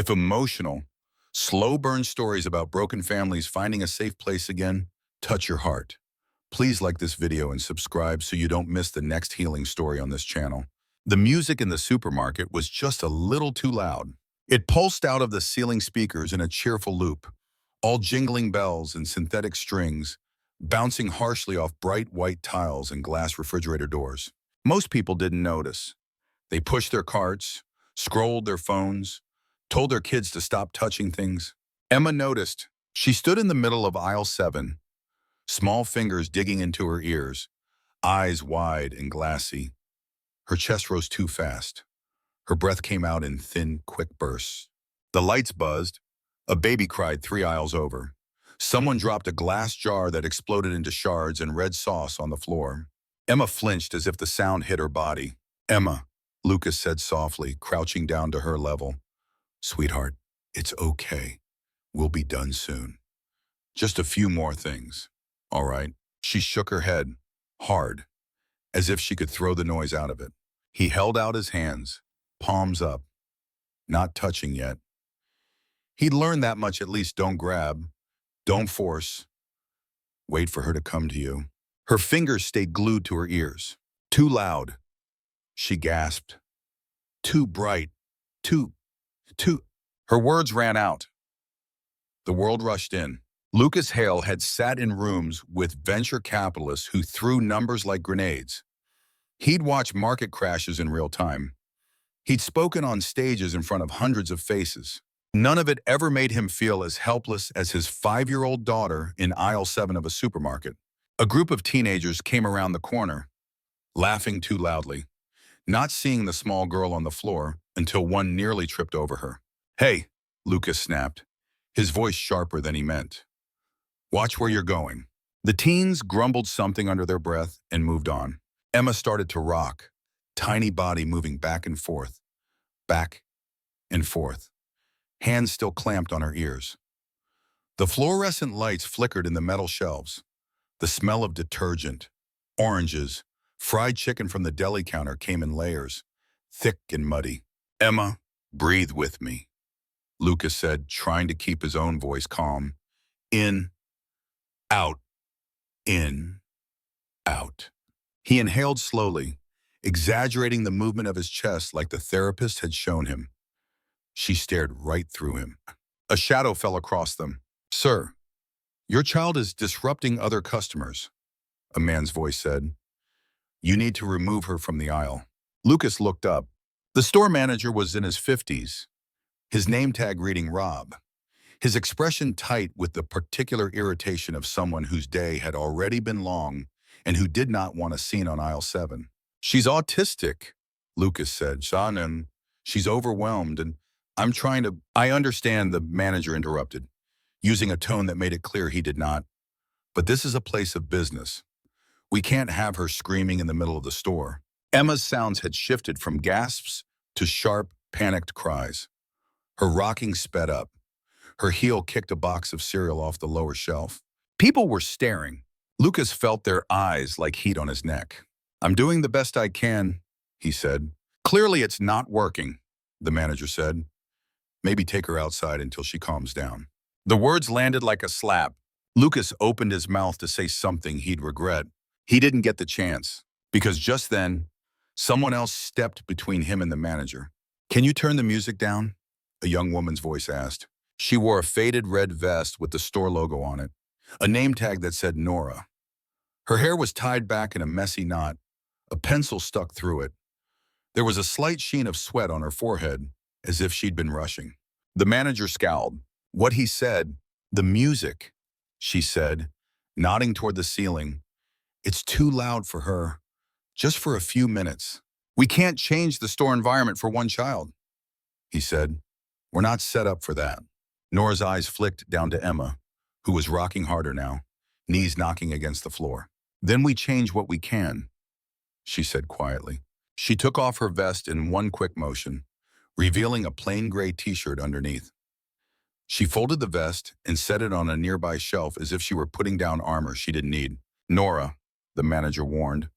If emotional, slow burn stories about broken families finding a safe place again touch your heart, please like this video and subscribe so you don't miss the next healing story on this channel. The music in the supermarket was just a little too loud. It pulsed out of the ceiling speakers in a cheerful loop, all jingling bells and synthetic strings, bouncing harshly off bright white tiles and glass refrigerator doors. Most people didn't notice. They pushed their carts, scrolled their phones, told their kids to stop touching things. Emma noticed. She stood in the middle of aisle 7, small fingers digging into her ears, eyes wide and glassy. Her chest rose too fast. Her breath came out in thin, quick bursts. The lights buzzed. A baby cried 3 aisles over. Someone dropped a glass jar that exploded into shards and red sauce on the floor. Emma flinched as if the sound hit her body. "Emma," Lucas said softly, crouching down to her level. "Sweetheart, it's okay. We'll be done soon. Just a few more things. All right?" She shook her head, hard, as if she could throw the noise out of it. He held out his hands, palms up, not touching yet. He'd learned that much at least. Don't grab, don't force. Wait for her to come to you. Her fingers stayed glued to her ears. Too loud, she gasped. Too bright, too. Her words ran out. The world rushed in. Lucas Hale had sat in rooms with venture capitalists who threw numbers like grenades. He'd watched market crashes in real time. He'd spoken on stages in front of hundreds of faces. None of it ever made him feel as helpless as his 5-year-old daughter in aisle 7 of a supermarket. A group of teenagers came around the corner, laughing too loudly, not seeing the small girl on the floor until one nearly tripped over her. "Hey," Lucas snapped, his voice sharper than he meant. "Watch where you're going." The teens grumbled something under their breath and moved on. Emma started to rock, tiny body moving back and forth, hands still clamped on her ears. The fluorescent lights flickered in the metal shelves. The smell of detergent, oranges, fried chicken from the deli counter came in layers, thick and muddy. "Emma, breathe with me," Lucas said, trying to keep his own voice calm. "In, out, in, out." He inhaled slowly, exaggerating the movement of his chest like the therapist had shown him. She stared right through him. A shadow fell across them. "Sir, your child is disrupting other customers," a man's voice said. "You need to remove her from the aisle." Lucas looked up. The store manager was in his 50s, his name tag reading Rob, his expression tight with the particular irritation of someone whose day had already been long and who did not want a scene on aisle 7. "She's autistic," Lucas said. "Son, and she's overwhelmed, and I understand," the manager interrupted, using a tone that made it clear he did not. "But this is a place of business. We can't have her screaming in the middle of the store." Emma's sounds had shifted from gasps to sharp, panicked cries. Her rocking sped up. Her heel kicked a box of cereal off the lower shelf. People were staring. Lucas felt their eyes like heat on his neck. "I'm doing the best I can," he said. "Clearly it's not working," the manager said. "Maybe take her outside until she calms down." The words landed like a slap. Lucas opened his mouth to say something he'd regret. He didn't get the chance, because just then, someone else stepped between him and the manager. "Can you turn the music down?" a young woman's voice asked. She wore a faded red vest with the store logo on it, a name tag that said Nora. Her hair was tied back in a messy knot, a pencil stuck through it. There was a slight sheen of sweat on her forehead, as if she'd been rushing. The manager scowled. What he said, "The music," she said, nodding toward the ceiling. "It's too loud for her. Just for a few minutes. We can't change the store environment for one child," he said. "We're not set up for that." Nora's eyes flicked down to Emma, who was rocking harder now, knees knocking against the floor. "Then we change what we can," she said quietly. She took off her vest in one quick motion, revealing a plain gray t-shirt underneath. She folded the vest and set it on a nearby shelf as if she were putting down armor she didn't need. "Nora," the manager warned,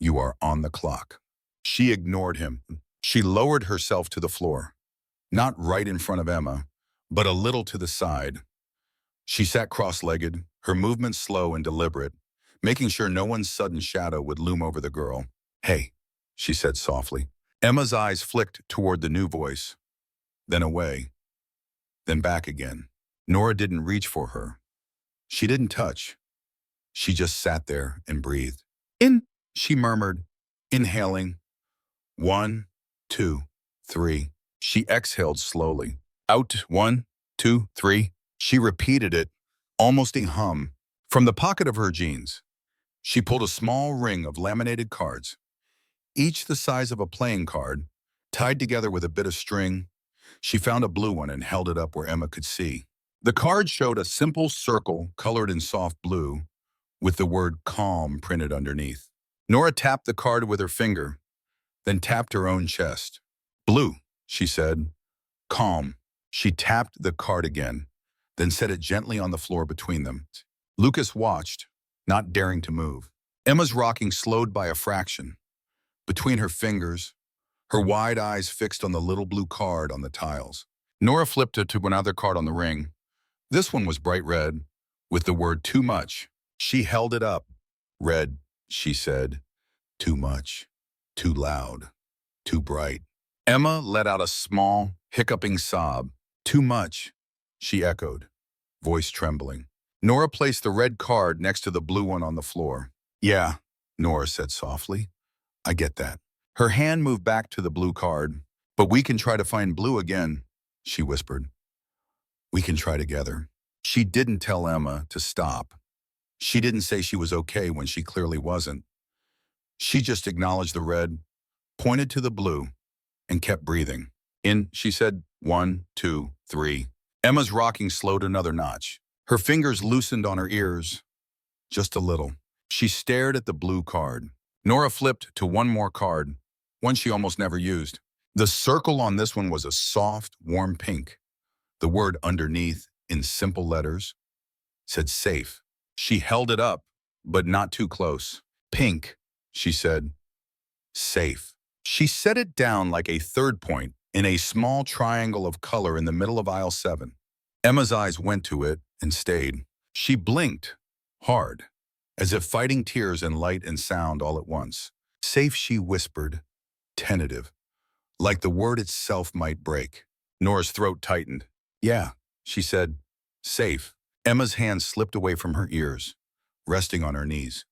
"you are on the clock." She ignored him. She lowered herself to the floor. not right in front of Emma, but a little to the side. She sat cross-legged, her movements slow and deliberate, making sure no one's sudden shadow would loom over the girl. "Hey," she said softly. Emma's eyes flicked toward the new voice, then away, then back again. Nora didn't reach for her. She didn't touch. She just sat there and breathed. "In," she murmured, inhaling. 1, 2, 3. She exhaled slowly. "Out, 1, 2, 3. She repeated it, almost a hum. From the pocket of her jeans, she pulled a small ring of laminated cards, each the size of a playing card, tied together with a bit of string. She found a blue one and held it up where Emma could see. The card showed a simple circle colored in soft blue, with the word calm printed underneath. Nora tapped the card with her finger, then tapped her own chest. "Blue," she said. "Calm." She tapped the card again, then set it gently on the floor between them. Lucas watched, not daring to move. Emma's rocking slowed by a fraction. Between her fingers, her wide eyes fixed on the little blue card on the tiles. Nora flipped it to another card on the ring. This one was bright red, with the word "too much." She held it up. "Red," she said. "Too much. Too loud. Too bright." Emma let out a small, hiccuping sob. "Too much," she echoed, voice trembling. Nora placed the red card next to the blue one on the floor. "Yeah," Nora said softly. "I get that." Her hand moved back to the blue card. "But we can try to find blue again," she whispered. "We can try together." She didn't tell Emma to stop. She didn't say she was okay when she clearly wasn't. She just acknowledged the red, pointed to the blue, and kept breathing. "In," she said. 1, 2, 3. Emma's rocking slowed another notch. Her fingers loosened on her ears, just a little. She stared at the blue card. Nora flipped to one more card, one she almost never used. The circle on this one was a soft, warm pink. The word underneath, in simple letters, said "safe." She held it up, but not too close. "Pink," she said. "Safe." She set it down like a third point in a small triangle of color in the middle of aisle 7. Emma's eyes went to it and stayed. She blinked, hard, as if fighting tears and light and sound all at once. "Safe," she whispered, tentative, like the word itself might break. Nora's throat tightened. "Yeah," she said. "Safe." Emma's hand slipped away from her ears, resting on her knees.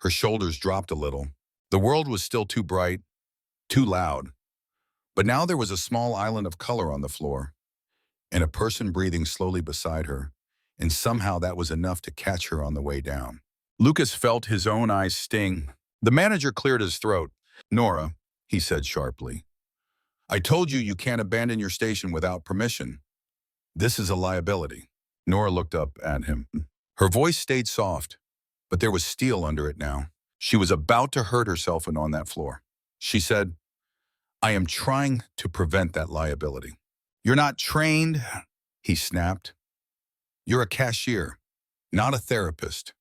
Her shoulders dropped a little. The world was still too bright, too loud. But now there was a small island of color on the floor, and a person breathing slowly beside her, and somehow that was enough to catch her on the way down. Lucas felt his own eyes sting. The manager cleared his throat. "Nora," he said sharply, "I told you you can't abandon your station without permission. This is a liability." Nora looked up at him. Her voice stayed soft, but there was steel under it now. She was about to hurt herself and on that floor. She said, "I am trying to prevent that liability." "You're not trained," he snapped. "You're a cashier, not a therapist.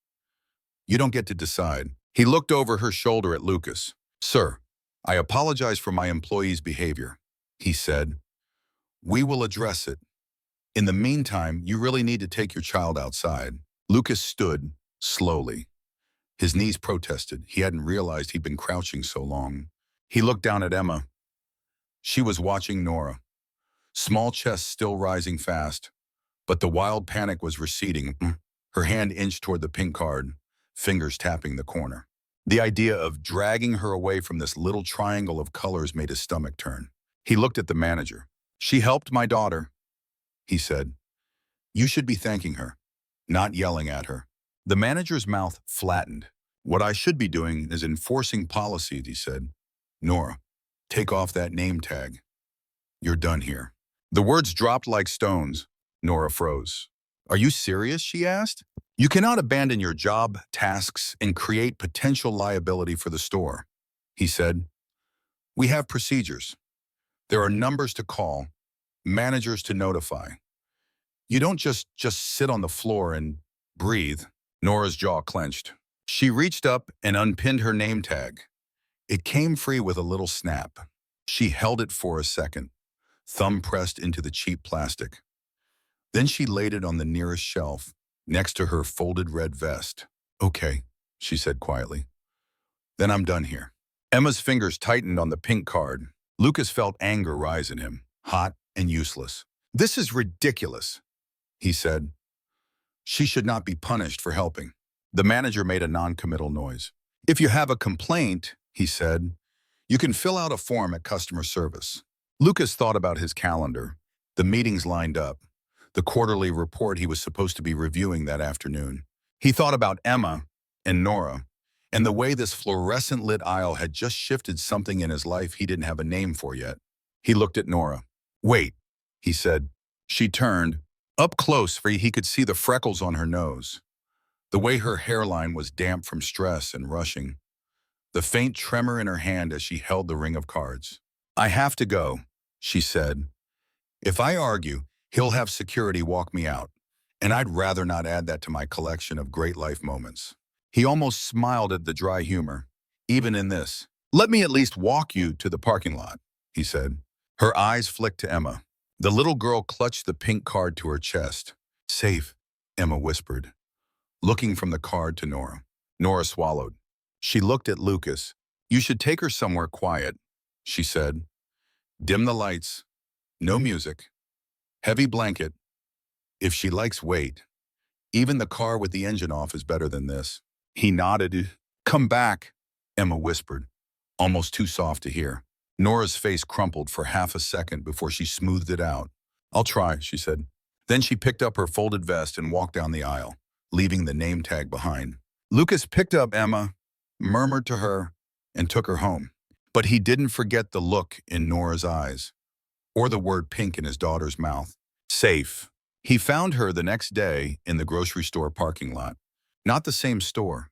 You don't get to decide." He looked over her shoulder at Lucas. "Sir, I apologize for my employee's behavior," he said. "We will address it. In the meantime, you really need to take your child outside." Lucas stood, slowly. His knees protested. He hadn't realized he'd been crouching so long. He looked down at Emma. She was watching Nora, small chest still rising fast, but the wild panic was receding. Her hand inched toward the pink card, fingers tapping the corner. The idea of dragging her away from this little triangle of colors made his stomach turn. He looked at the manager. "She helped my daughter," he said. "You should be thanking her, not yelling at her." The manager's mouth flattened. "What I should be doing is enforcing policies," he said. "Nora, take off that name tag. You're done here." The words dropped like stones. Nora froze. "Are you serious?" she asked. "You cannot abandon your job, tasks, and create potential liability for the store," he said. "We have procedures. There are numbers to call, managers to notify. You don't just sit on the floor and breathe." Nora's jaw clenched. She reached up and unpinned her name tag. It came free with a little snap. She held it for a second, thumb pressed into the cheap plastic. Then she laid it on the nearest shelf, next to her folded red vest. "Okay," she said quietly. "Then I'm done here." Emma's fingers tightened on the pink card. Lucas felt anger rise in him, hot and useless. "This is ridiculous," he said. "She should not be punished for helping." The manager made a non-committal noise. "If you have a complaint," he said, "you can fill out a form at customer service." Lucas thought about his calendar. The meetings lined up. The quarterly report he was supposed to be reviewing that afternoon. He thought about Emma and Nora, and the way this fluorescent-lit aisle had just shifted something in his life he didn't have a name for yet. He looked at Nora. "Wait," he said. She turned, up close where he could see the freckles on her nose, the way her hairline was damp from stress and rushing, the faint tremor in her hand as she held the ring of cards. "I have to go," she said. "If I argue, he'll have security walk me out, and I'd rather not add that to my collection of great life moments." He almost smiled at the dry humor, even in this. "Let me at least walk you to the parking lot," he said. Her eyes flicked to Emma. The little girl clutched the pink card to her chest. "Safe," Emma whispered, looking from the card to Nora. Nora swallowed. She looked at Lucas. "You should take her somewhere quiet," she said. "Dim the lights. No music. Heavy blanket. If she likes, wait. Even the car with the engine off is better than this." He nodded. "Come back," Emma whispered, almost too soft to hear. Nora's face crumpled for half a second before she smoothed it out. "I'll try," she said. Then she picked up her folded vest and walked down the aisle, leaving the name tag behind. Lucas picked up Emma, murmured to her, and took her home. But he didn't forget the look in Nora's eyes, or the word pink in his daughter's mouth. Safe. He found her the next day in the grocery store parking lot. Not the same store.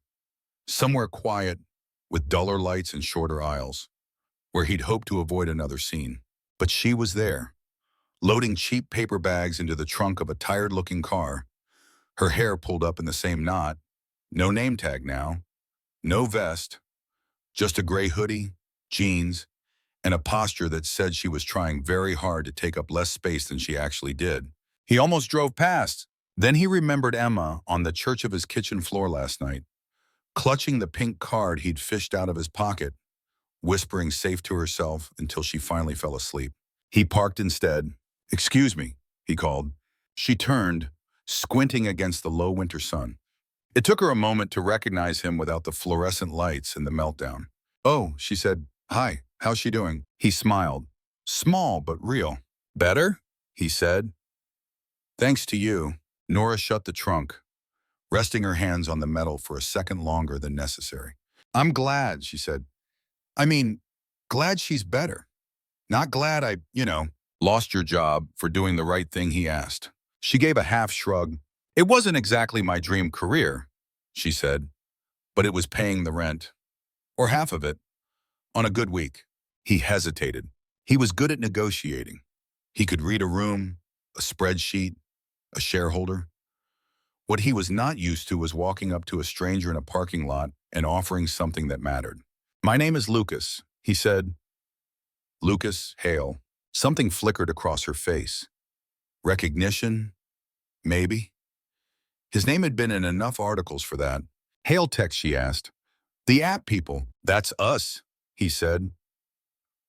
Somewhere quiet, with duller lights and shorter aisles, where he'd hoped to avoid another scene. But she was there, loading cheap paper bags into the trunk of a tired-looking car, her hair pulled up in the same knot, no name tag now, no vest, just a gray hoodie, jeans, and a posture that said she was trying very hard to take up less space than she actually did. He almost drove past. Then he remembered Emma on the church of his kitchen floor last night, clutching the pink card he'd fished out of his pocket, whispering safe to herself until she finally fell asleep. He parked instead. "Excuse me," he called. She turned, squinting against the low winter sun. It took her a moment to recognize him without the fluorescent lights and the meltdown. "Oh," she said. "Hi, how's she doing?" He smiled. Small but real. "Better?" he said. "Thanks to you." Nora shut the trunk, resting her hands on the metal for a second longer than necessary. "I'm glad," she said. "I mean, glad she's better. Not glad I, lost your job for doing the right thing," he asked. She gave a half shrug. "It wasn't exactly my dream career," she said, "but it was paying the rent. Or half of it. On a good week." He hesitated. He was good at negotiating. He could read a room, a spreadsheet, a shareholder. What he was not used to was walking up to a stranger in a parking lot and offering something that mattered. "My name is Lucas," he said. Lucas Hale. Something flickered across her face. Recognition? Maybe. His name had been in enough articles for that. "Hale Tech," she asked. "The app people." "That's us," he said.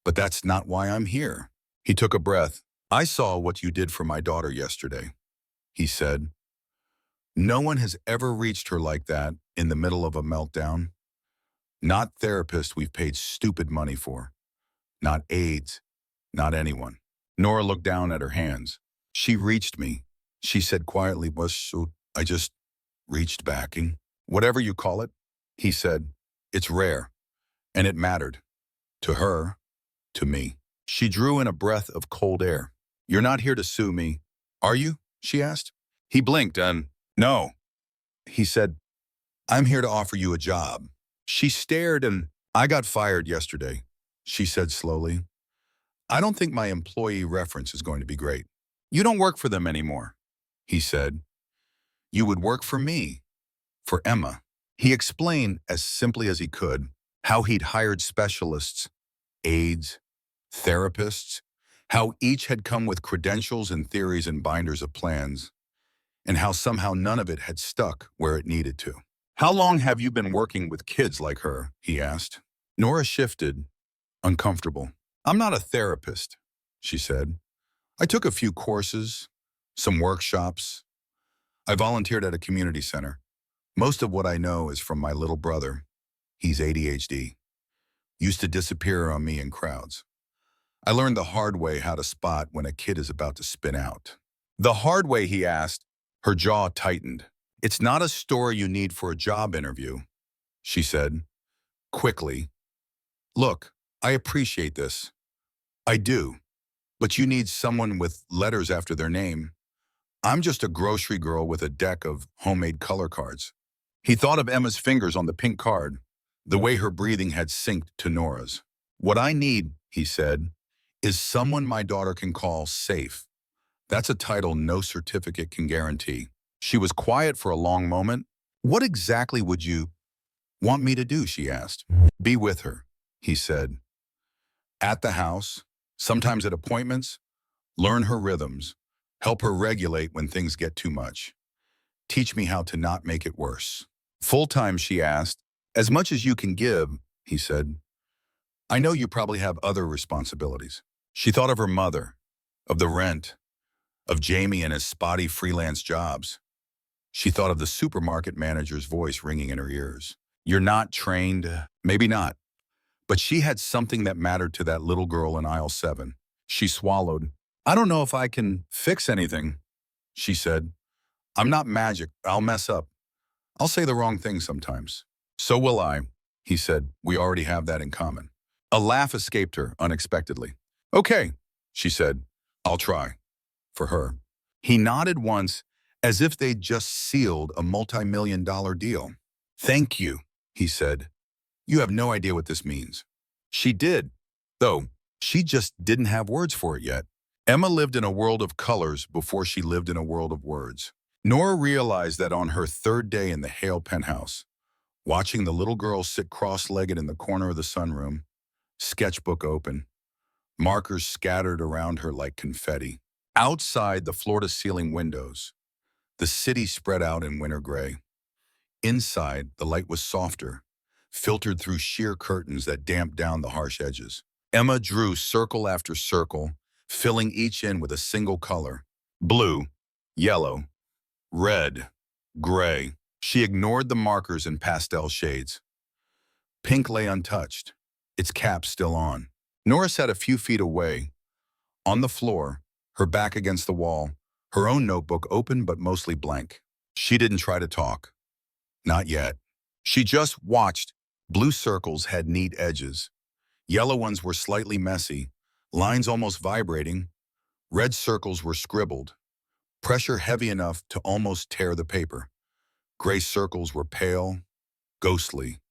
"But that's not why I'm here." He took a breath. "I saw what you did for my daughter yesterday," he said. "No one has ever reached her like that in the middle of a meltdown. Not therapists we've paid stupid money for. Not aides. Not anyone." Nora looked down at her hands. "She reached me," she said quietly. So I just reached backing. "Whatever you call it," he said. "It's rare. And it mattered. To her. To me." She drew in a breath of cold air. "You're not here to sue me, are you?" she asked. He blinked and, "No." He said, "I'm here to offer you a job." She stared and, "I got fired yesterday," she said slowly. "I don't think my employee reference is going to be great." "You don't work for them anymore," he said. "You would work for me, for Emma." He explained as simply as he could how he'd hired specialists, aides, therapists, how each had come with credentials and theories and binders of plans, and how somehow none of it had stuck where it needed to. "How long have you been working with kids like her?" he asked. Nora shifted, uncomfortable. "I'm not a therapist," she said. "I took a few courses, some workshops. I volunteered at a community center. Most of what I know is from my little brother. He's ADHD. Used to disappear on me in crowds. I learned the hard way how to spot when a kid is about to spin out." "The hard way?" he asked. Her jaw tightened. "It's not a story you need for a job interview," she said, quickly. "Look, I appreciate this. I do. But you need someone with letters after their name. I'm just a grocery girl with a deck of homemade color cards." He thought of Emma's fingers on the pink card, the way her breathing had synced to Nora's. "What I need," he said, "is someone my daughter can call safe. That's a title no certificate can guarantee." She was quiet for a long moment. "What exactly would you want me to do?" she asked. "Be with her," he said. "At the house, sometimes at appointments, learn her rhythms, help her regulate when things get too much. Teach me how to not make it worse." "Full-time?" she asked. "As much as you can give," he said. "I know you probably have other responsibilities." She thought of her mother, of the rent, of Jamie and his spotty freelance jobs. She thought of the supermarket manager's voice ringing in her ears. "You're not trained?" Maybe not. But she had something that mattered to that little girl in aisle 7. She swallowed. "I don't know if I can fix anything," she said. "I'm not magic. I'll mess up. I'll say the wrong thing sometimes." "So will I," he said. "We already have that in common." A laugh escaped her unexpectedly. "Okay," she said. "I'll try." For her. He nodded once, as if they'd just sealed a multi-million-dollar deal. "Thank you," he said. "You have no idea what this means." She did, though she just didn't have words for it yet. Emma lived in a world of colors before she lived in a world of words. Nora realized that on her 3rd day in the Hale penthouse, watching the little girl sit cross-legged in the corner of the sunroom, sketchbook open, markers scattered around her like confetti. Outside the floor-to-ceiling windows, the city spread out in winter gray. Inside, the light was softer, filtered through sheer curtains that damped down the harsh edges. Emma drew circle after circle, filling each in with a single color: blue, yellow, red, gray. She ignored the markers in pastel shades. Pink lay untouched, its cap still on. Nora sat a few feet away, on the floor, her back against the wall, her own notebook open but mostly blank. She didn't try to talk. Not yet. She just watched. Blue circles had neat edges. Yellow ones were slightly messy, lines almost vibrating. Red circles were scribbled, pressure heavy enough to almost tear the paper. Gray circles were pale, ghostly,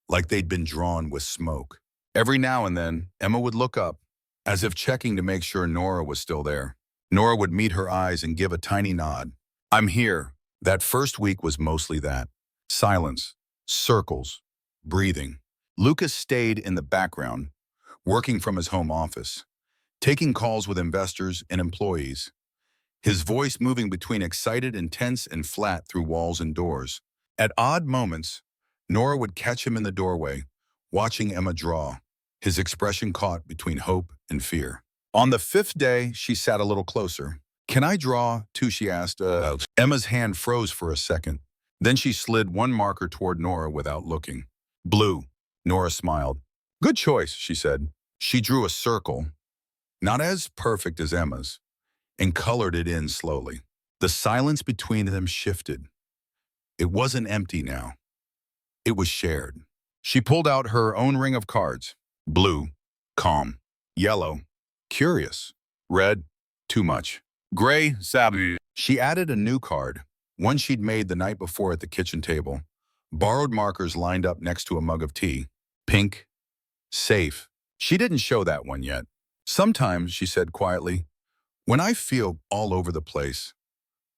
like they'd been drawn with smoke. Every now and then, Emma would look up, as if checking to make sure Nora was still there. Nora would meet her eyes and give a tiny nod. "I'm here." That first week was mostly that. Silence, circles, breathing. Lucas stayed in the background, working from his home office, taking calls with investors and employees, his voice moving between excited and tense and flat through walls and doors. At odd moments, Nora would catch him in the doorway, watching Emma draw, his expression caught between hope and fear. On the 5th day, she sat a little closer. "Can I draw, too?" she asked. Emma's hand froze for a second. Then she slid one marker toward Nora without looking. "Blue." Nora smiled. "Good choice," she said. She drew a circle, not as perfect as Emma's, and colored it in slowly. The silence between them shifted. It wasn't empty now. It was shared. She pulled out her own ring of cards. Blue, calm. Yellow, curious. Red, too much. Gray, savvy. She added a new card, one she'd made the night before at the kitchen table. Borrowed markers lined up next to a mug of tea. Pink, safe. She didn't show that one yet. "Sometimes," she said quietly, "when I feel all over the place,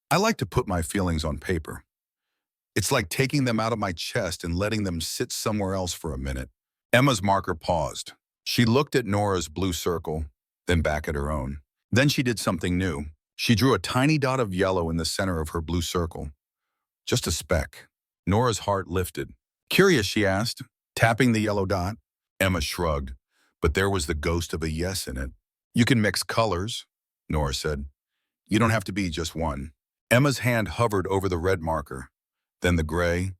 I like to put my feelings on paper. It's like taking them out of my chest and letting them sit somewhere else for a minute." Emma's marker paused. She looked at Nora's blue circle, then back at her own. Then she did something new. She drew a tiny dot of yellow in the center of her blue circle. Just a speck. Nora's heart lifted. Curious, she asked, tapping the yellow dot. Emma shrugged, but there was the ghost of a yes in it. You can mix colors, Nora said. You don't have to be just one. Emma's hand hovered over the red marker, then the gray,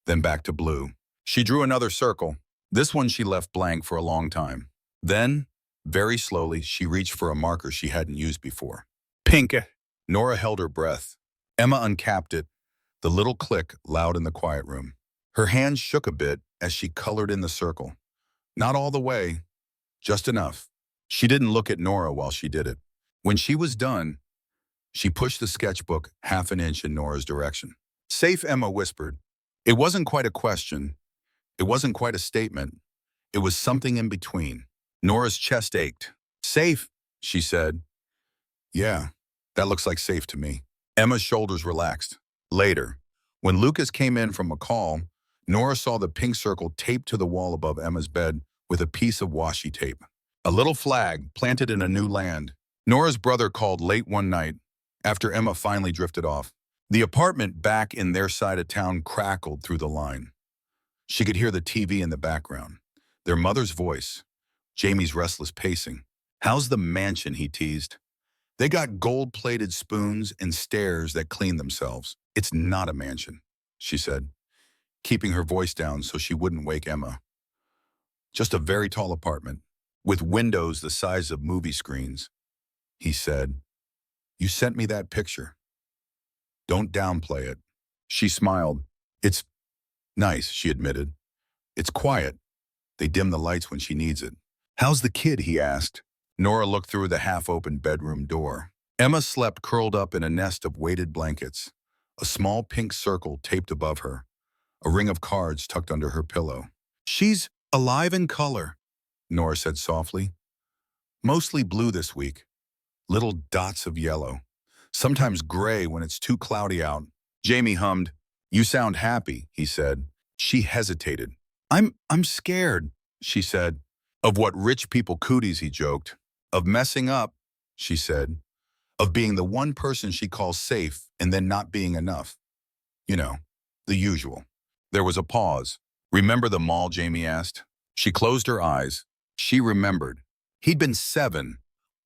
then back to blue. She drew another circle. This one she left blank for a long time. Then, very slowly, she reached for a marker she hadn't used before. Pink. Nora held her breath. Emma uncapped it, the little click loud in the quiet room. Her hands shook a bit as she colored in the circle. Not all the way, just enough. She didn't look at Nora while she did it. When she was done, she pushed the sketchbook half an inch in Nora's direction. Safe, Emma whispered. It wasn't quite a question. It wasn't quite a statement. It was something in between. Nora's chest ached. Safe, she said. Yeah, that looks like safe to me. Emma's shoulders relaxed. Later, when Lucas came in from a call, Nora saw the pink circle taped to the wall above Emma's bed with a piece of washi tape. A little flag planted in a new land. Nora's brother called late one night, after Emma finally drifted off. The apartment back in their side of town crackled through the line. She could hear the TV in the background, their mother's voice, Jamie's restless pacing. How's the mansion, he teased. They got gold-plated spoons and stairs that clean themselves. It's not a mansion, she said, keeping her voice down so she wouldn't wake Emma. Just a very tall apartment, with windows the size of movie screens. He said, You sent me that picture. Don't downplay it. She smiled. It's nice, she admitted. It's quiet. They dim the lights when she needs it. How's the kid, he asked. Nora looked through the half-open bedroom door. Emma slept curled up in a nest of weighted blankets, a small pink circle taped above her, a ring of cards tucked under her pillow. She's alive in color, Nora said softly. Mostly blue this week. Little dots of yellow. Sometimes gray when it's too cloudy out. Jamie hummed. You sound happy, he said. She hesitated. I'm scared, she said. Of what rich people cooties, he joked. Of messing up, she said. Of being the one person she calls safe and then not being enough. You know, the usual. There was a pause. Remember the mall, Jamie asked. She closed her eyes. She remembered. He'd been 7,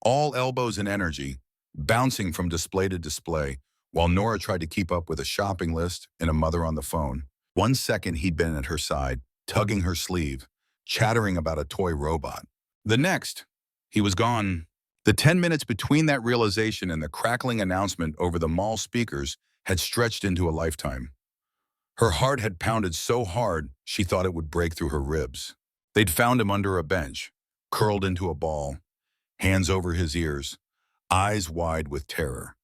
all elbows and energy, bouncing from display to display, while Nora tried to keep up with a shopping list and a mother on the phone. 1 second he'd been at her side, tugging her sleeve, chattering about a toy robot. The next, he was gone. The 10 minutes between that realization and the crackling announcement over the mall speakers had stretched into a lifetime. Her heart had pounded so hard she thought it would break through her ribs. They'd found him under a bench, curled into a ball, hands over his ears, eyes wide with terror.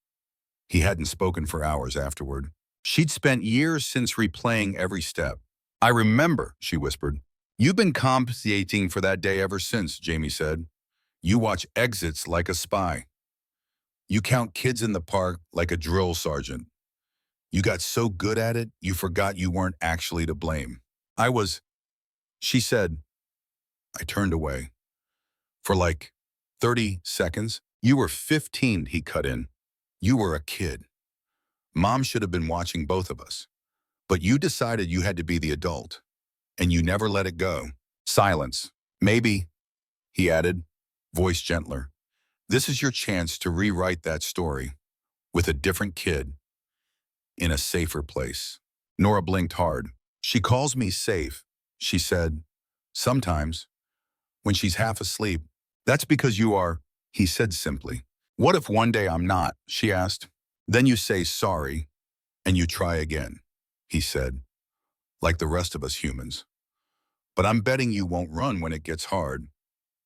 He hadn't spoken for hours afterward. She'd spent years since replaying every step. I remember, she whispered. You've been compensating for that day ever since, Jamie said. You watch exits like a spy. You count kids in the park like a drill sergeant. You got so good at it, you forgot you weren't actually to blame. I was, she said. I turned away. For like 30 seconds, you were 15, he cut in. You were a kid. Mom should have been watching both of us. But you decided you had to be the adult, and you never let it go. Silence. Maybe, he added, voice gentler. This is your chance to rewrite that story with a different kid in a safer place. Nora blinked hard. She calls me safe, she said. Sometimes, when she's half asleep. That's because you are, he said simply. What if one day I'm not, she asked. Then you say sorry, and you try again, he said, like the rest of us humans. But I'm betting you won't run when it gets hard.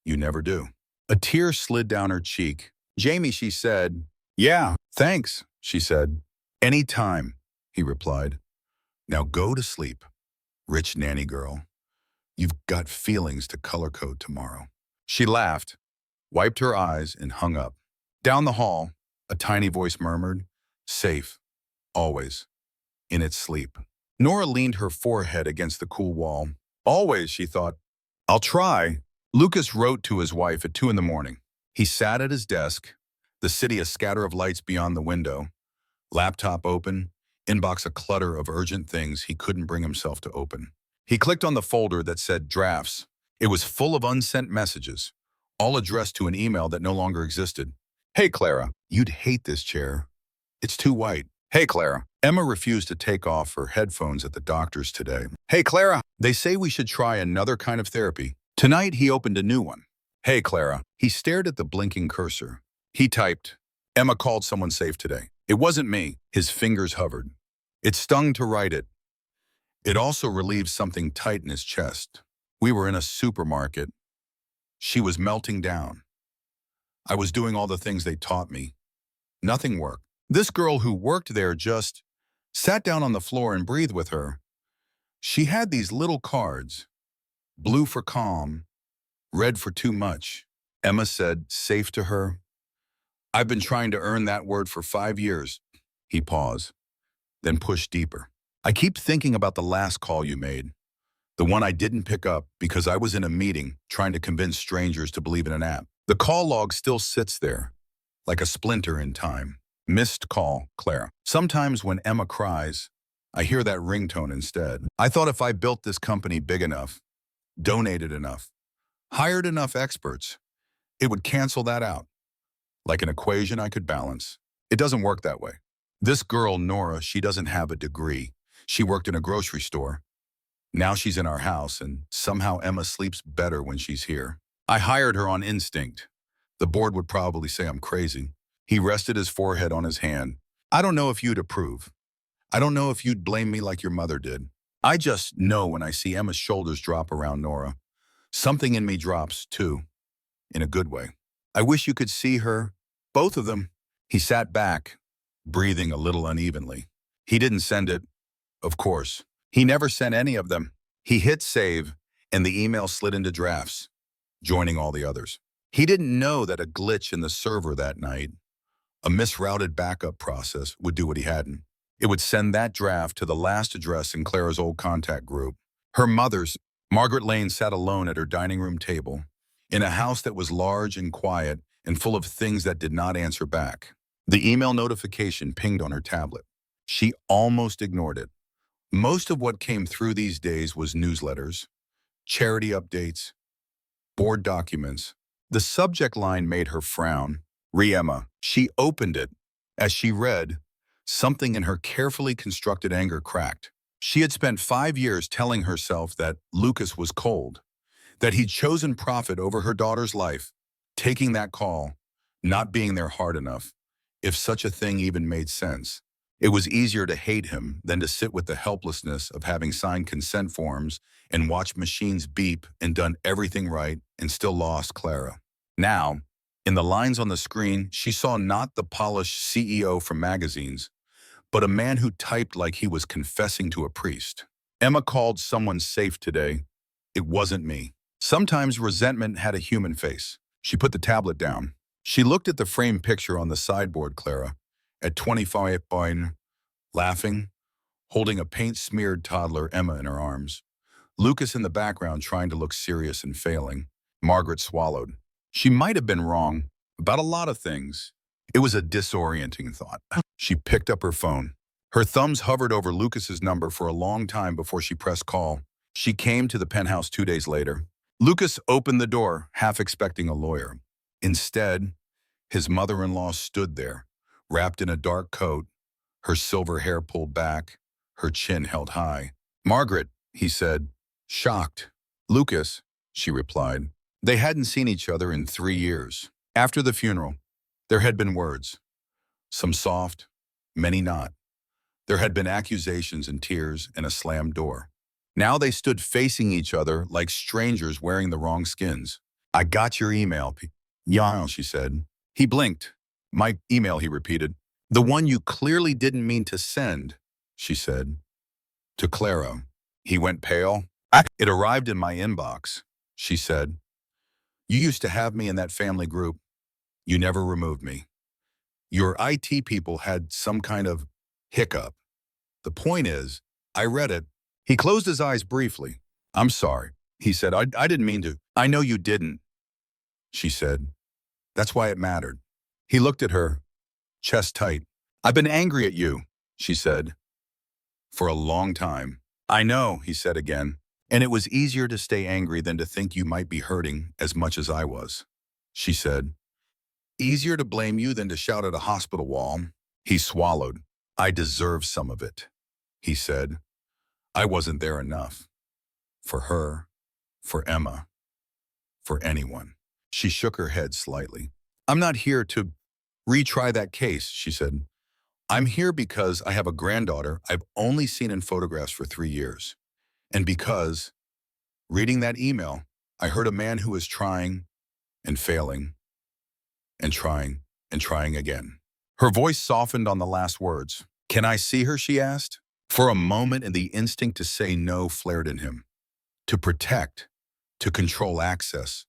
You never do. A tear slid down her cheek. Jamie, she said. Yeah, thanks, she said. Any time, he replied. Now go to sleep, rich nanny girl. You've got feelings to color code tomorrow. She laughed, wiped her eyes, and hung up. Down the hall, a tiny voice murmured, safe, always, in its sleep. Nora leaned her forehead against the cool wall. Always, she thought. I'll try. Lucas wrote to his wife at 2 in the morning. He sat at his desk, the city a scatter of lights beyond the window, laptop open, inbox a clutter of urgent things he couldn't bring himself to open. He clicked on the folder that said drafts. It was full of unsent messages, all addressed to an email that no longer existed. Hey, Clara, you'd hate this chair. It's too white. Hey, Clara. Emma refused to take off her headphones at the doctor's today. Hey, Clara. They say we should try another kind of therapy. Tonight, he opened a new one. Hey, Clara. He stared at the blinking cursor. He typed, Emma called someone safe today. It wasn't me. His fingers hovered. It stung to write it. It also relieved something tight in his chest. We were in a supermarket. She was melting down. I was doing all the things they taught me. Nothing worked. This girl who worked there just sat down on the floor and breathed with her. She had these little cards, blue for calm, red for too much. Emma said, safe to her. I've been trying to earn that word for 5 years. He paused, then pushed deeper. I keep thinking about the last call you made, the one I didn't pick up because I was in a meeting trying to convince strangers to believe in an app. The call log still sits there, like a splinter in time. Missed call, Clara. Sometimes when Emma cries, I hear that ringtone instead. I thought if I built this company big enough, donated enough, hired enough experts, it would cancel that out. Like an equation I could balance. It doesn't work that way. This girl, Nora, she doesn't have a degree. She worked in a grocery store. Now she's in our house, and somehow Emma sleeps better when she's here. I hired her on instinct. The board would probably say I'm crazy. He rested his forehead on his hand. I don't know if you'd approve. I don't know if you'd blame me like your mother did. I just know when I see Emma's shoulders drop around Nora, something in me drops too, in a good way. I wish you could see her, both of them. He sat back, breathing a little unevenly. He didn't send it, of course. He never sent any of them. He hit save, and the email slid into drafts, joining all the others. He didn't know that a glitch in the server that night, a misrouted backup process, would do what he hadn't. It would send that draft to the last address in Clara's old contact group. Her mother's. Margaret Lane sat alone at her dining room table, in a house that was large and quiet and full of things that did not answer back. The email notification pinged on her tablet. She almost ignored it. Most of what came through these days was newsletters, charity updates, board documents. The subject line made her frown. Emma. She opened it. As she read, something in her carefully constructed anger cracked. She had spent 5 years telling herself that Lucas was cold, that he'd chosen profit over her daughter's life, taking that call, not being there hard enough, if such a thing even made sense. It was easier to hate him than to sit with the helplessness of having signed consent forms and watched machines beep and done everything right and still lost Clara. Now, in the lines on the screen, she saw not the polished CEO from magazines, but a man who typed like he was confessing to a priest. Emma called someone safe today. It wasn't me. Sometimes resentment had a human face. She put the tablet down. She looked at the framed picture on the sideboard, Clara, at 25, laughing, holding a paint-smeared toddler Emma in her arms. Lucas in the background trying to look serious and failing. Margaret swallowed. She might have been wrong about a lot of things. It was a disorienting thought. She picked up her phone. Her thumbs hovered over Lucas's number for a long time before she pressed call. She came to the penthouse 2 days later. Lucas opened the door, half expecting a lawyer. Instead, his mother-in-law stood there, wrapped in a dark coat, her silver hair pulled back, her chin held high. Margaret, he said, shocked. Lucas, she replied. They hadn't seen each other in 3 years. After the funeral, there had been words, some soft, many not. There had been accusations and tears and a slammed door. Now they stood facing each other like strangers wearing the wrong skins. I got your email, Yeah, she said. He blinked. My email, he repeated. The one you clearly didn't mean to send, she said. To Clara. He went pale. It arrived in my inbox, she said. You used to have me in that family group. You never removed me. Your IT people had some kind of hiccup. The point is, I read it. He closed his eyes briefly. I'm sorry, he said. I didn't mean to. I know you didn't, she said. That's why it mattered. He looked at her, chest tight. I've been angry at you, she said, for a long time. I know, he said again. And it was easier to stay angry than to think you might be hurting as much as I was, she said. Easier to blame you than to shout at a hospital wall. He swallowed. I deserve some of it, he said. I wasn't there enough. For her, for Emma, for anyone. She shook her head slightly. I'm not here to retry that case, she said. I'm here because I have a granddaughter I've only seen in photographs for 3 years. And because, reading that email, I heard a man who was trying and failing and trying again. Her voice softened on the last words. Can I see her, she asked. For a moment, and the instinct to say no flared in him. To protect, to control access,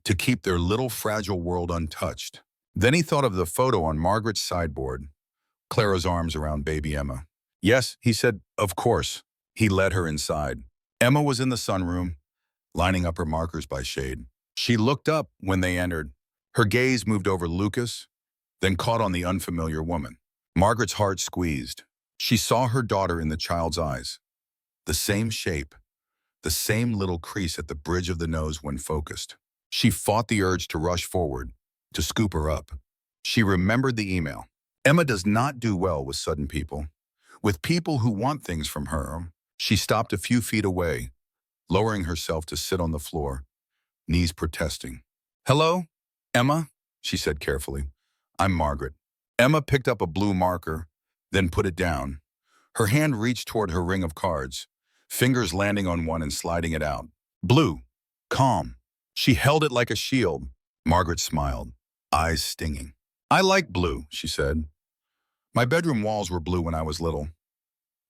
to keep their little fragile world untouched. Then he thought of the photo on Margaret's sideboard, Clara's arms around baby Emma. Yes, he said, of course. He led her inside. Emma was in the sunroom, lining up her markers by shade. She looked up when they entered. Her gaze moved over Lucas, then caught on the unfamiliar woman. Margaret's heart squeezed. She saw her daughter in the child's eyes. The same shape, the same little crease at the bridge of the nose when focused. She fought the urge to rush forward, to scoop her up. She remembered the email. Emma does not do well with sudden people. With people who want things from her. She stopped a few feet away, lowering herself to sit on the floor, knees protesting. Hello, Emma, she said carefully. I'm Margaret. Emma picked up a blue marker, then put it down. Her hand reached toward her ring of cards, fingers landing on one and sliding it out. Blue, calm. She held it like a shield. Margaret smiled, eyes stinging. I like blue, she said. My bedroom walls were blue when I was little.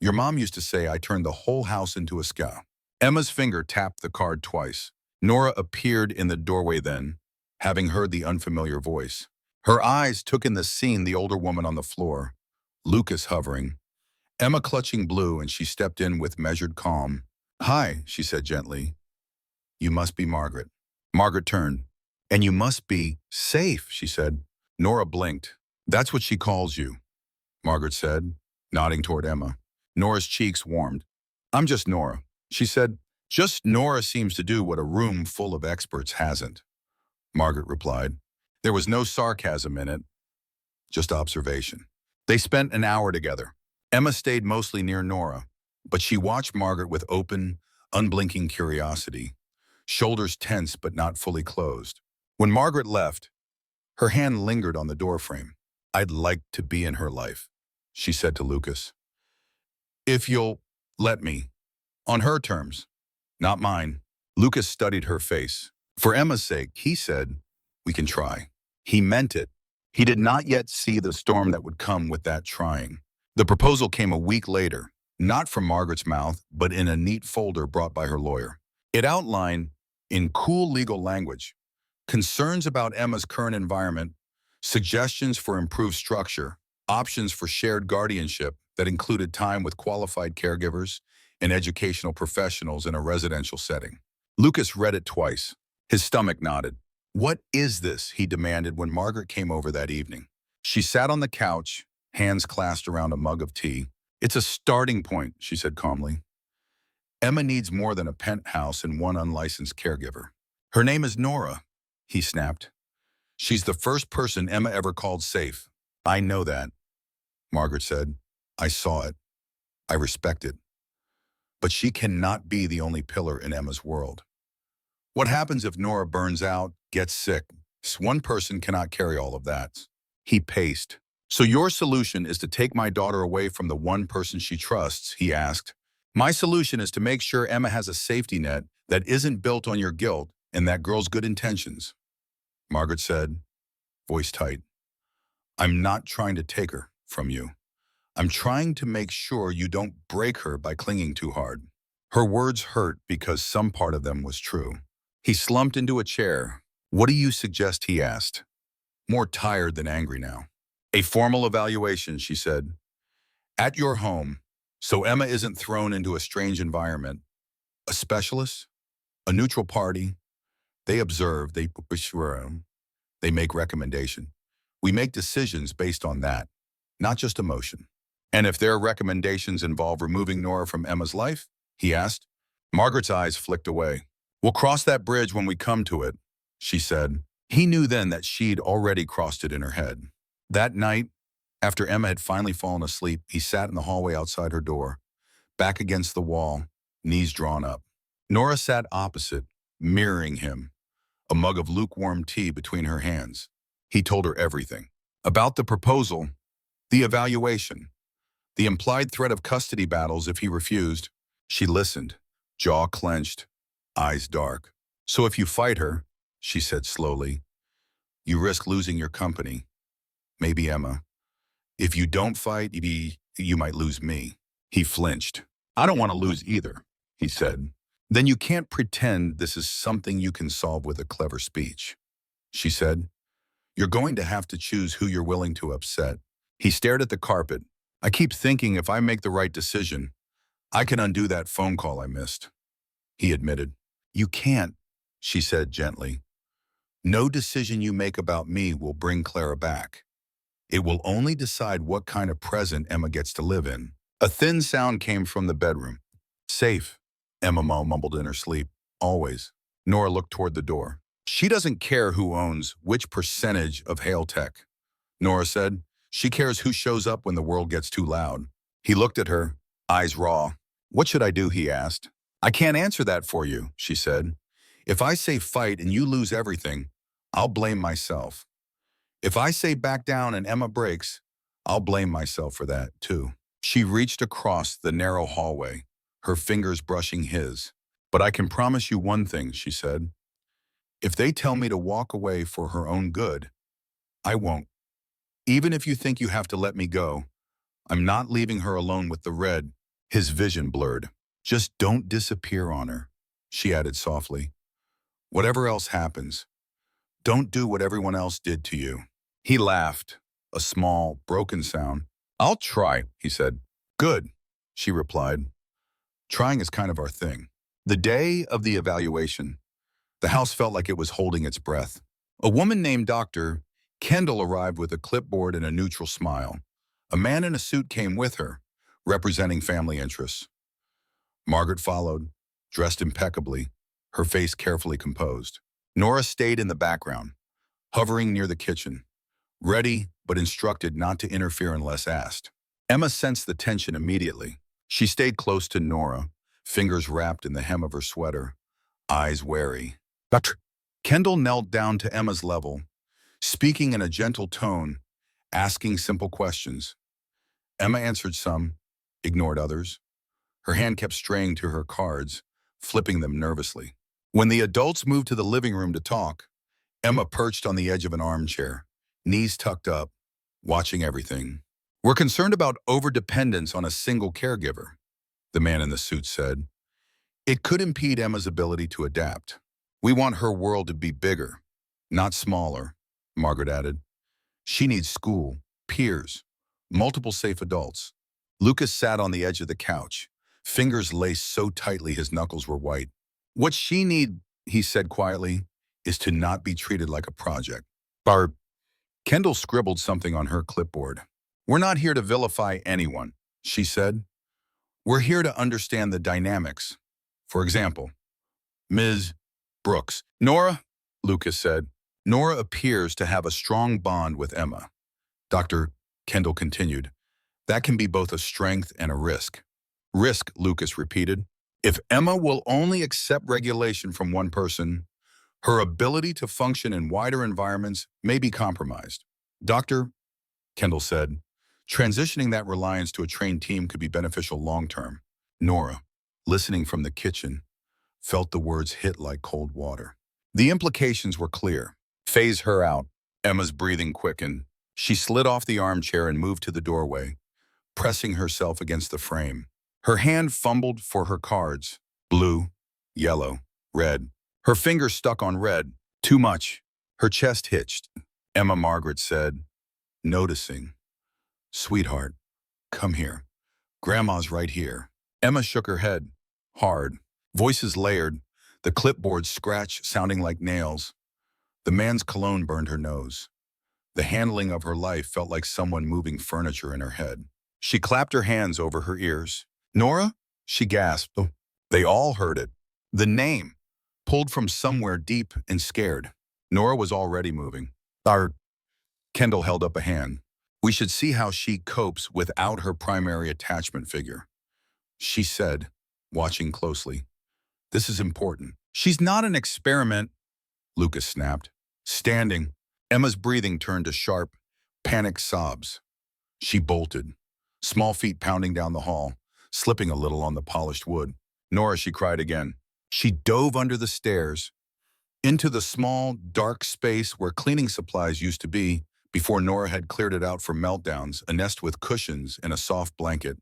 Your mom used to say I turned the whole house into a sky. Emma's finger tapped the card twice. Nora appeared in the doorway then, having heard the unfamiliar voice. Her eyes took in the scene, the older woman on the floor, Lucas hovering, Emma clutching blue, and she stepped in with measured calm. Hi, she said gently. You must be Margaret. Margaret turned. And you must be safe, she said. Nora blinked. That's what she calls you, Margaret said, nodding toward Emma. Nora's cheeks warmed. I'm just Nora, she said. Just Nora seems to do what a room full of experts hasn't, Margaret replied. There was no sarcasm in it, just observation. They spent an hour together. Emma stayed mostly near Nora, but she watched Margaret with open, unblinking curiosity, shoulders tense but not fully closed. When Margaret left, her hand lingered on the doorframe. I'd like to be in her life, she said to Lucas. If you'll let me, on her terms, not mine. Lucas studied her face. For Emma's sake, he said, we can try. He meant it. He did not yet see the storm that would come with that trying. The proposal came a week later, not from Margaret's mouth, but in a neat folder brought by her lawyer. It outlined, in cool legal language, concerns about Emma's current environment, suggestions for improved structure, options for shared guardianship that included time with qualified caregivers and educational professionals in a residential setting. Lucas read it twice. His stomach knotted. What is this? He demanded when Margaret came over that evening. She sat on the couch, hands clasped around a mug of tea. It's a starting point, she said calmly. Emma needs more than a penthouse and one unlicensed caregiver. Her name is Nora, he snapped. She's the first person Emma ever called safe. I know that, Margaret said. I saw it. I respect it. But she cannot be the only pillar in Emma's world. What happens if Nora burns out, gets sick? One person cannot carry all of that. He paced. So your solution is to take my daughter away from the one person she trusts, he asked. My solution is to make sure Emma has a safety net that isn't built on your guilt and that girl's good intentions, Margaret said, voice tight. I'm not trying to take her from you. I'm trying to make sure you don't break her by clinging too hard. Her words hurt because some part of them was true. He slumped into a chair. What do you suggest, he asked, more tired than angry now. A formal evaluation, she said. At your home, so Emma isn't thrown into a strange environment. A specialist? A neutral party? They observe, they They make recommendation. We make decisions based on that, not just emotion. And if their recommendations involve removing Nora from Emma's life? He asked. Margaret's eyes flicked away. We'll cross that bridge when we come to it, she said. He knew then that she'd already crossed it in her head. That night, after Emma had finally fallen asleep, he sat in the hallway outside her door, back against the wall, knees drawn up. Nora sat opposite, mirroring him, a mug of lukewarm tea between her hands. He told her everything. About the proposal, the evaluation, the implied threat of custody battles if he refused. She listened, jaw clenched, eyes dark. So if you fight her, she said slowly, you risk losing your company. Maybe Emma. If you don't fight, you might lose me. He flinched. I don't want to lose either, he said. Then you can't pretend this is something you can solve with a clever speech, she said. You're going to have to choose who you're willing to upset. He stared at the carpet. I keep thinking if I make the right decision, I can undo that phone call I missed. He admitted. You can't, she said gently. No decision you make about me will bring Clara back. It will only decide what kind of present Emma gets to live in. A thin sound came from the bedroom. Safe, Emma mumbled in her sleep. Always. Nora looked toward the door. She doesn't care who owns which percentage of Hale Tech, Nora said. She cares who shows up when the world gets too loud. He looked at her, eyes raw. What should I do, he asked. I can't answer that for you, she said. If I say fight and you lose everything, I'll blame myself. If I say back down and Emma breaks, I'll blame myself for that, too. She reached across the narrow hallway, her fingers brushing his. But I can promise you one thing, she said. If they tell me to walk away for her own good, I won't. Even if you think you have to let me go, I'm not leaving her alone with the red. His vision blurred. Just don't disappear on her, she added softly. Whatever else happens, don't do what everyone else did to you. He laughed, a small, broken sound. I'll try, he said. Good, she replied. Trying is kind of our thing. The day of the evaluation, the house felt like it was holding its breath. A woman named Dr. Kendall arrived with a clipboard and a neutral smile. A man in a suit came with her, representing family interests. Margaret followed, dressed impeccably, her face carefully composed. Nora stayed in the background, hovering near the kitchen, ready but instructed not to interfere unless asked. Emma sensed the tension immediately. She stayed close to Nora, fingers wrapped in the hem of her sweater, eyes wary. Dr. Kendall knelt down to Emma's level, speaking in a gentle tone, asking simple questions. Emma answered some, ignored others. Her hand kept straying to her cards, flipping them nervously. When the adults moved to the living room to talk, Emma perched on the edge of an armchair, knees tucked up, watching everything. We're concerned about overdependence on a single caregiver, the man in the suit said. It could impede Emma's ability to adapt. We want her world to be bigger, not smaller, Margaret added. She needs school, peers, multiple safe adults. Lucas sat on the edge of the couch, fingers laced so tightly his knuckles were white. What she needs, he said quietly, is to not be treated like a project. Barb. Kendall scribbled something on her clipboard. We're not here to vilify anyone, she said. We're here to understand the dynamics. For example, Ms. Brooks. Nora, Lucas said. Nora appears to have a strong bond with Emma. Dr. Kendall continued. That can be both a strength and a risk. Risk, Lucas repeated. If Emma will only accept regulation from one person, her ability to function in wider environments may be compromised. Dr. Kendall said, transitioning that reliance to a trained team could be beneficial long-term. Nora, listening from the kitchen, felt the words hit like cold water. The implications were clear. Phase her out. Emma's breathing quickened. She slid off the armchair and moved to the doorway, pressing herself against the frame. Her hand fumbled for her cards. Blue, yellow, red. Her finger stuck on red. Too much. Her chest hitched. Emma Margaret said, noticing. Sweetheart, come here. Grandma's right here. Emma shook her head. Hard. Voices layered. The clipboard scratched, sounding like nails. The man's cologne burned her nose. The handling of her life felt like someone moving furniture in her head. She clapped her hands over her ears. Nora? She gasped. Oh. They all heard it. The name, pulled from somewhere deep and scared. Nora was already moving. Kendall held up a hand. We should see how she copes without her primary attachment figure. She said, watching closely. This is important. She's not an experiment, Lucas snapped. Standing, Emma's breathing turned to sharp, panicked sobs. She bolted, small feet pounding down the hall, slipping a little on the polished wood. Nora, she cried again. She dove under the stairs, into the small, dark space where cleaning supplies used to be before Nora had cleared it out for meltdowns, a nest with cushions and a soft blanket,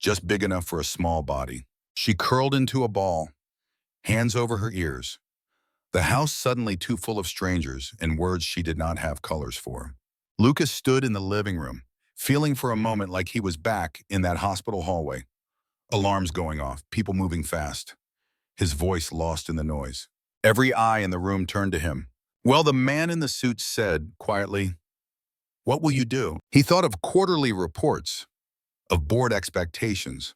just big enough for a small body. She curled into a ball, hands over her ears. The house suddenly too full of strangers and words she did not have colors for. Lucas stood in the living room, feeling for a moment like he was back in that hospital hallway. Alarms going off, people moving fast. His voice lost in the noise. Every eye in the room turned to him. Well, the man in the suit said, quietly, "What will you do?" He thought of quarterly reports, of board expectations,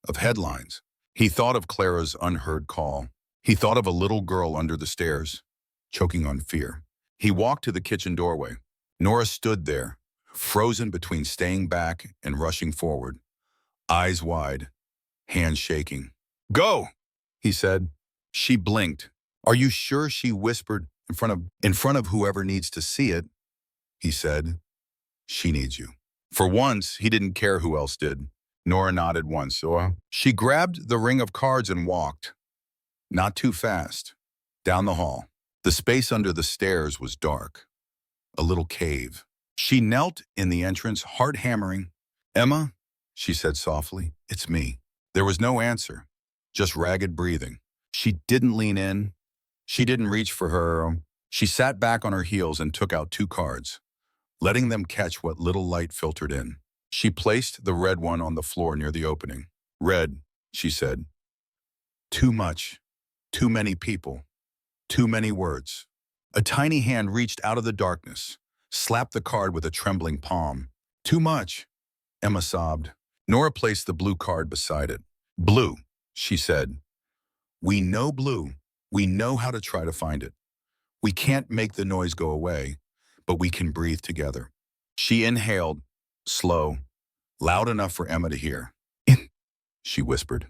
of headlines. He thought of Clara's unheard call. He thought of a little girl under the stairs, choking on fear. He walked to the kitchen doorway. Nora stood there, frozen between staying back and rushing forward, eyes wide, hands shaking. Go, he said. She blinked. Are you sure? She whispered. In front of whoever needs to see it, he said. She needs you. For once, he didn't care who else did. Nora nodded once. She grabbed the ring of cards and walked. Not too fast. Down the hall. The space under the stairs was dark. A little cave. She knelt in the entrance, heart hammering. Emma, she said softly, it's me. There was no answer, just ragged breathing. She didn't lean in. She didn't reach for her. She sat back on her heels and took out 2 cards, letting them catch what little light filtered in. She placed the red one on the floor near the opening. Red, she said. Too much. Too many people. Too many words. A tiny hand reached out of the darkness, slapped the card with a trembling palm. Too much, Emma sobbed. Nora placed the blue card beside it. Blue, she said. We know blue. We know how to try to find it. We can't make the noise go away, but we can breathe together. She inhaled, slow, loud enough for Emma to hear. In, she whispered.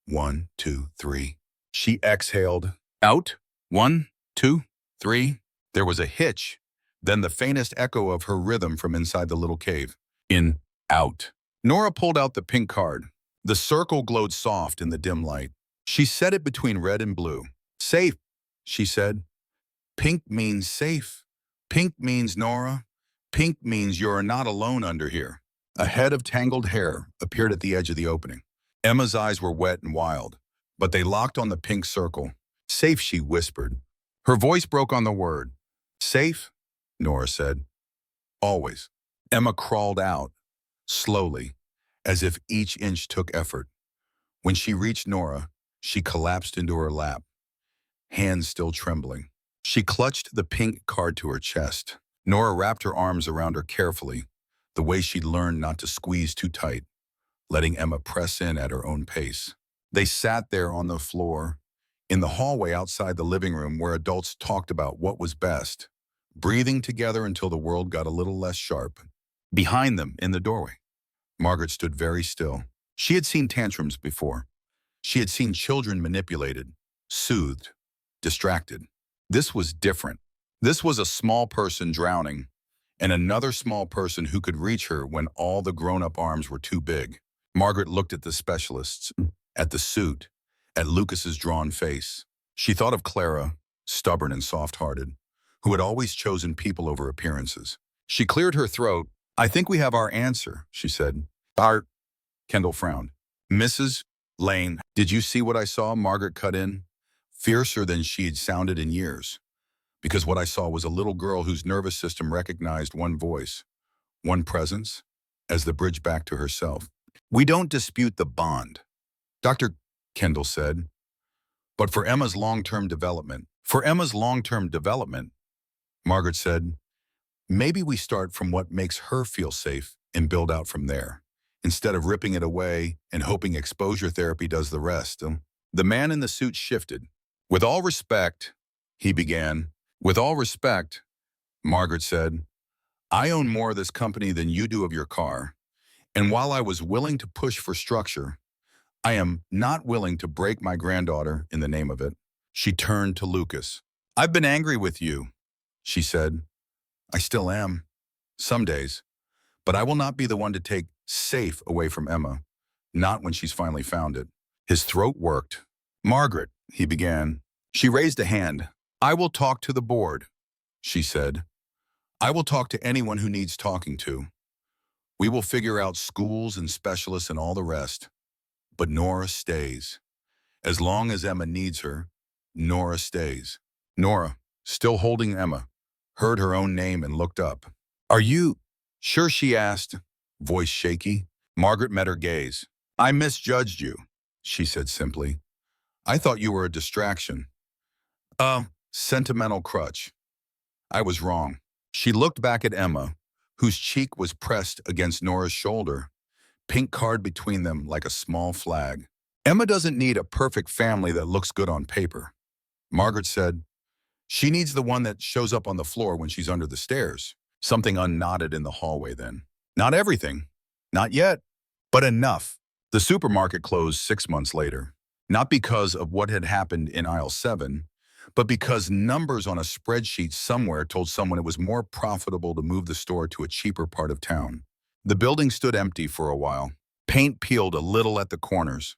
1, 2, 3. She exhaled. Out. 1, 2, 3. There was a hitch, then the faintest echo of her rhythm from inside the little cave. In, out. Nora pulled out the pink card. The circle glowed soft in the dim light. She set it between red and blue. Safe, she said. Pink means safe. Pink means Nora. Pink means you're not alone under here. A head of tangled hair appeared at the edge of the opening. Emma's eyes were wet and wild, but they locked on the pink circle. Safe, she whispered. Her voice broke on the word. Safe, Nora said. Always. Emma crawled out, slowly, as if each inch took effort. When she reached Nora, she collapsed into her lap, hands still trembling. She clutched the pink card to her chest. Nora wrapped her arms around her carefully, the way she'd learned not to squeeze too tight, letting Emma press in at her own pace. They sat there on the floor, in the hallway outside the living room where adults talked about what was best, breathing together until the world got a little less sharp. Behind them, in the doorway, Margaret stood very still. She had seen tantrums before. She had seen children manipulated, soothed, distracted. This was different. This was a small person drowning, and another small person who could reach her when all the grown-up arms were too big. Margaret looked at the specialists, at the suit, at Lucas's drawn face. She thought of Clara, stubborn and soft-hearted, who had always chosen people over appearances. She cleared her throat. I think we have our answer, she said. Art, Kendall frowned. Mrs. Lane, did you see what I saw? Margaret cut in, fiercer than she'd sounded in years. Because what I saw was a little girl whose nervous system recognized one voice, one presence, as the bridge back to herself. We don't dispute the bond, Dr. Kendall said. But for Emma's long-term development, For Emma's long-term development, Margaret said, maybe we start from what makes her feel safe and build out from there, instead of ripping it away and hoping exposure therapy does the rest. The man in the suit shifted. With all respect, he began. With all respect, Margaret said, I own more of this company than you do of your car, and while I was willing to push for structure, I am not willing to break my granddaughter in the name of it. She turned to Lucas. I've been angry with you, she said. I still am, some days, but I will not be the one to take safe away from Emma, not when she's finally found it. His throat worked. Margaret, he began. She raised a hand. I will talk to the board, she said. I will talk to anyone who needs talking to. We will figure out schools and specialists and all the rest. But Nora stays. As long as Emma needs her, Nora stays. Nora, still holding Emma, heard her own name and looked up. Are you sure, she asked, voice shaky. Margaret met her gaze. I misjudged you, she said simply. I thought you were a distraction. A sentimental crutch. I was wrong. She looked back at Emma, whose cheek was pressed against Nora's shoulder, pink card between them like a small flag. Emma doesn't need a perfect family that looks good on paper, Margaret said. She needs the one that shows up on the floor when she's under the stairs. Something unknotted in the hallway then. Not everything. Not yet. But enough. The supermarket closed 6 months later. Not because of what had happened in aisle 7, but because numbers on a spreadsheet somewhere told someone it was more profitable to move the store to a cheaper part of town. The building stood empty for a while. Paint peeled a little at the corners.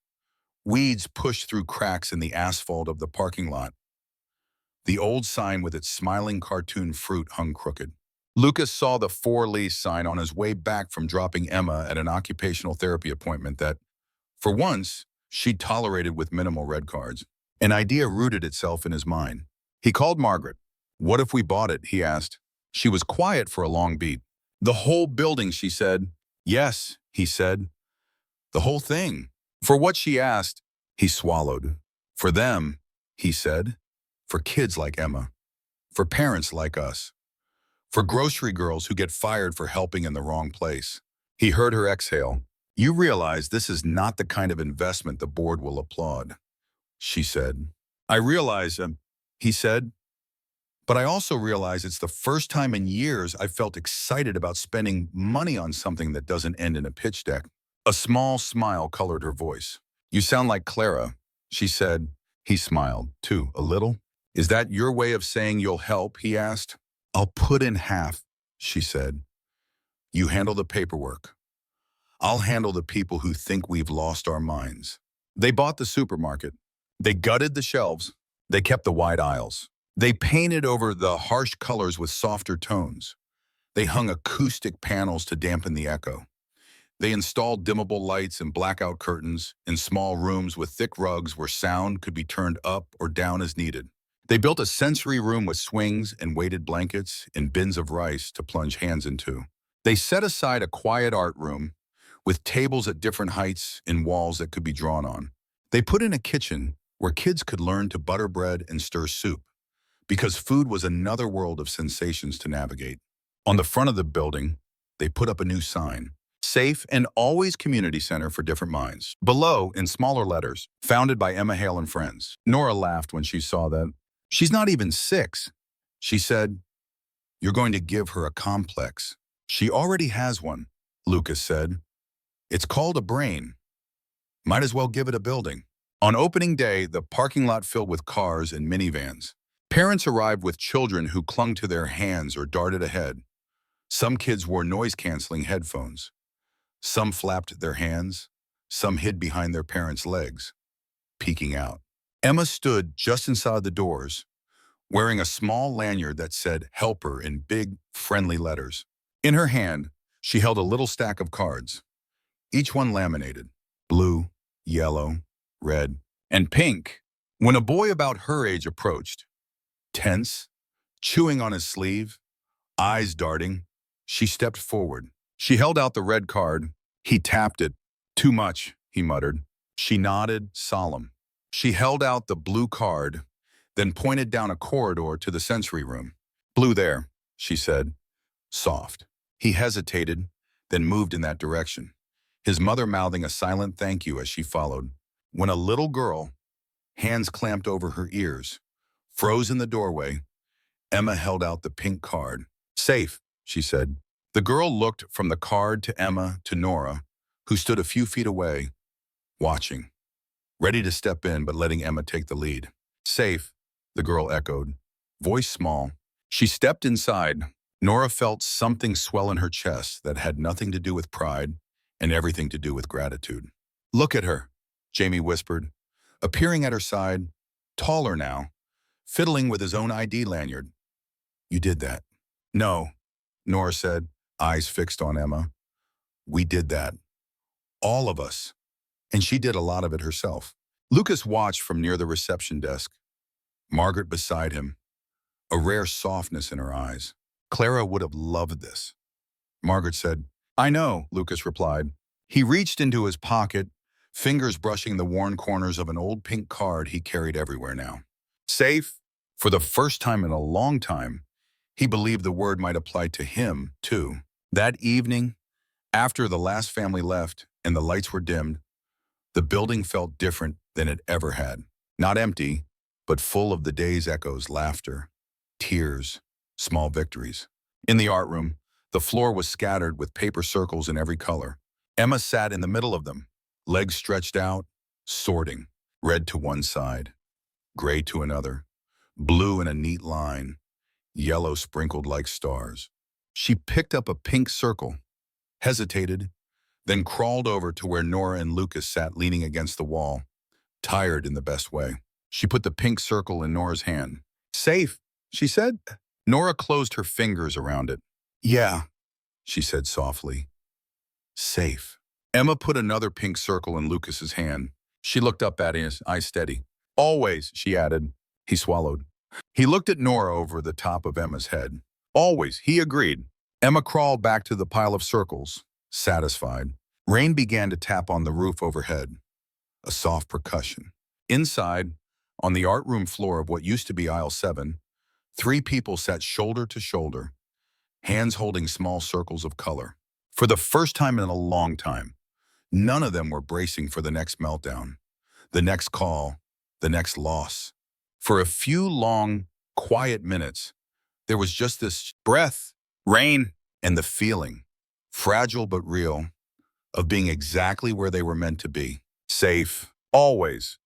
Weeds pushed through cracks in the asphalt of the parking lot. The old sign with its smiling cartoon fruit hung crooked. Lucas saw the for lease sign on his way back from dropping Emma at an occupational therapy appointment that, for once, she'd tolerated with minimal red cards. An idea rooted itself in his mind. He called Margaret. What if we bought it, he asked. She was quiet for a long beat. The whole building, she said. Yes, he said. The whole thing. For what, she asked. He swallowed. For them, he said. For kids like Emma. For parents like us. For grocery girls who get fired for helping in the wrong place. He heard her exhale. You realize this is not the kind of investment the board will applaud, she said. I realize, he said, but I also realize it's the first time in years I've felt excited about spending money on something that doesn't end in a pitch deck. A small smile colored her voice. You sound like Clara, she said. He smiled, too, a little. Is that your way of saying you'll help, he asked. I'll put in half, she said. You handle the paperwork. I'll handle the people who think we've lost our minds. They bought the supermarket. They gutted the shelves. They kept the wide aisles. They painted over the harsh colors with softer tones. They hung acoustic panels to dampen the echo. They installed dimmable lights and blackout curtains in small rooms with thick rugs where sound could be turned up or down as needed. They built a sensory room with swings and weighted blankets and bins of rice to plunge hands into. They set aside a quiet art room with tables at different heights and walls that could be drawn on. They put in a kitchen where kids could learn to butter bread and stir soup, because food was another world of sensations to navigate. On the front of the building, they put up a new sign, Safe and Always Community Center for Different Minds. Below, in smaller letters, founded by Emma Hale and friends. Nora laughed when she saw that. She's not even 6. She said, you're going to give her a complex. She already has one, Lucas said. It's called a brain. Might as well give it a building. On opening day, the parking lot filled with cars and minivans. Parents arrived with children who clung to their hands or darted ahead. Some kids wore noise-canceling headphones. Some flapped their hands. Some hid behind their parents' legs, peeking out. Emma stood just inside the doors, wearing a small lanyard that said "Helper" in big, friendly letters. In her hand, she held a little stack of cards, each one laminated, blue, yellow, red, and pink. When a boy about her age approached, tense, chewing on his sleeve, eyes darting, she stepped forward. She held out the red card. He tapped it. Too much, he muttered. She nodded, solemn. She held out the blue card, then pointed down a corridor to the sensory room. "Blue there," she said, soft. He hesitated, then moved in that direction, his mother mouthing a silent thank you as she followed. When a little girl, hands clamped over her ears, froze in the doorway, Emma held out the pink card. "Safe," she said. The girl looked from the card to Emma to Nora, who stood a few feet away, watching, ready to step in but letting Emma take the lead. "Safe," the girl echoed, voice small. She stepped inside. Nora felt something swell in her chest that had nothing to do with pride and everything to do with gratitude. "Look at her," Jamie whispered, appearing at her side, taller now, fiddling with his own ID lanyard. "You did that." "No," Nora said, eyes fixed on Emma. "We did that. All of us." And she did a lot of it herself. Lucas watched from near the reception desk, Margaret beside him, a rare softness in her eyes. "Clara would have loved this." Margaret said, "I know," Lucas replied. He reached into his pocket, fingers brushing the worn corners of an old pink card he carried everywhere now. "Safe?" For the first time in a long time, he believed the word might apply to him, too. That evening, after the last family left and the lights were dimmed, the building felt different than it ever had. Not empty, but full of the day's echoes, laughter, tears, small victories. In the art room, the floor was scattered with paper circles in every color. Emma sat in the middle of them, legs stretched out, sorting, red to one side, gray to another, blue in a neat line, yellow sprinkled like stars. She picked up a pink circle, hesitated, then crawled over to where Nora and Lucas sat leaning against the wall, tired in the best way. She put the pink circle in Nora's hand. "Safe," she said. Nora closed her fingers around it. "Yeah," she said softly. "Safe." Emma put another pink circle in Lucas's hand. She looked up at him, eyes steady. "Always," she added. He swallowed. He looked at Nora over the top of Emma's head. "Always," he agreed. Emma crawled back to the pile of circles, satisfied. Rain began to tap on the roof overhead, a soft percussion. Inside, on the art room floor of what used to be aisle 7, 3 people sat shoulder to shoulder, hands holding small circles of color. For the first time in a long time, none of them were bracing for the next meltdown, the next call, the next loss. For a few long, quiet minutes, there was just this breath, rain, and the feeling, fragile but real, of being exactly where they were meant to be. Safe, always.